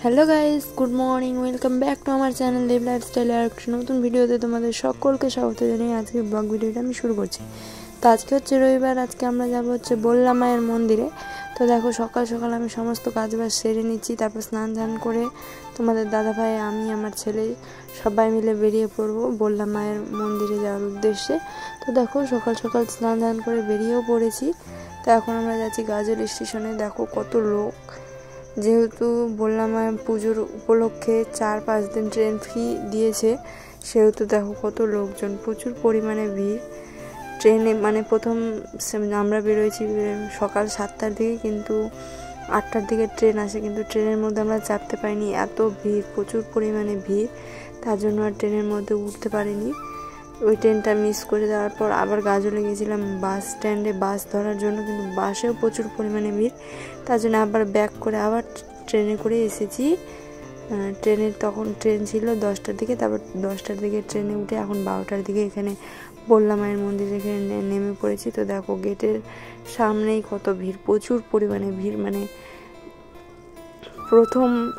Hello guys, good morning, welcome back to আমার channel দেব lifestyle. আর একটা নতুন ভিডিওতে তোমাদের সকলকে স্বাগত জানিয়ে আজকে ব্লগ ভিডিওটা আমি শুরু করছি। তো আজকে হচ্ছে রবিবার, আজকে আমরা যাব হচ্ছে বল্লা মায়ের মন্দিরে। তো দেখো সকাল সকাল আমি সমস্ত কাজবাজ সেরে নিচ্ছি, তারপর স্নান ধান করে তোমাদের দাদাভাই, আমি, আমার ছেলে সবাই মিলে বেরিয়ে পড়বো বল্লা মায়ের মন্দিরে যাওয়ার উদ্দেশ্যে। তো দেখো সকাল সকাল স্নান ধান করে বেরিয়েও পড়েছি। তো এখন আমরা যাচ্ছি গাজল স্টেশনে। দেখো কত লোক, যেহেতু বললাম পুজোর উপলক্ষে 4-5 দিন ট্রেন ফ্রি দিয়েছে, সেহেতু দেখো কত লোকজন, প্রচুর পরিমাণে ভিড় ট্রেনে। মানে প্রথম আমরা বেরোয়েছি সকাল 7টার দিকে, কিন্তু 8টার দিকে ট্রেন আসে, কিন্তু ট্রেনের মধ্যে আমরা চাপতে পারিনি, এত ভিড়, প্রচুর পরিমাণে ভিড়, তার জন্য আর ট্রেনের মধ্যে উঠতে পারিনি। ওই ট্রেনটা মিস করে দেওয়ার পর আবার গাজলে গেছিলাম বাস স্ট্যান্ডে বাস ধরার জন্য, কিন্তু বাসেও প্রচুর পরিমাণে ভিড়, তার জন্য আবার ব্যাক করে আবার ট্রেনে করে এসেছি। ট্রেনের তখন ট্রেন ছিল 10টার দিকে, তারপর 10টার দিকে ট্রেনে উঠে এখন 12টার দিকে এখানে বল্লা মায়ের মন্দির এখানে নেমে পড়েছি। তো দেখো গেটের সামনেই কত ভিড়, প্রচুর পরিমাণে ভিড়। মানে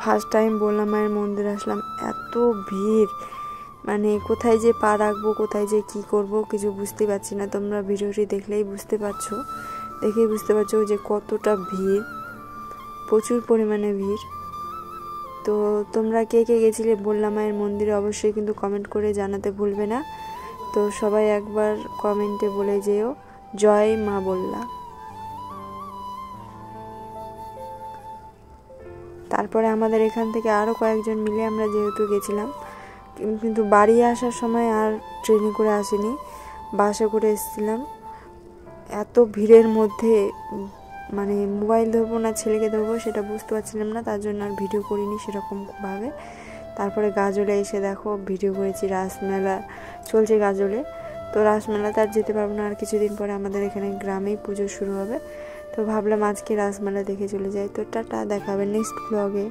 ফার্স্ট টাইম বল্লা মায়ের মন্দির আসলাম, এত ভিড়, মানে কোথায় যে পা রাখবো, কোথায় যে কি করব কিছু বুঝতে পারছি না। তোমরা ভিডিওটি দেখলেই বুঝতে পারছো যে কতটা ভিড়, প্রচুর পরিমাণে ভিড়। তো তোমরা কে কে গেছিলে বল্লা মায়ের মন্দিরে অবশ্যই কিন্তু কমেন্ট করে জানাতে ভুলবে না। তো সবাই একবার কমেন্টে বলে যেও জয় মা বল্লা। তারপরে আমাদের এখান থেকে আরও কয়েকজন মিলে আমরা যেহেতু গেছিলাম, কিন্তু বাড়ি আসার সময় আর ট্রেনে করে আসিনি, বাসে করে এসেছিলাম। এত ভিড়ের মধ্যে মানে মোবাইল ধরবো না ছেলেকে ধরবো সেটা বুঝতে পারছিলাম না, তার জন্য আর ভিডিও করিনি সেরকমভাবে। তারপরে গাজলে এসে দেখো ভিডিও করেছি, রাসমেলা চলছে গাজলে। তো রাসমেলাতে আর যেতে পারবো না, আর কিছুদিন পরে আমাদের এখানে গ্রামেই পুজো শুরু হবে। তো ভাবলাম আজকে রাসমেলা দেখে চলে যাই। তো টাটা, দেখা হবে নেক্সট ব্লগে।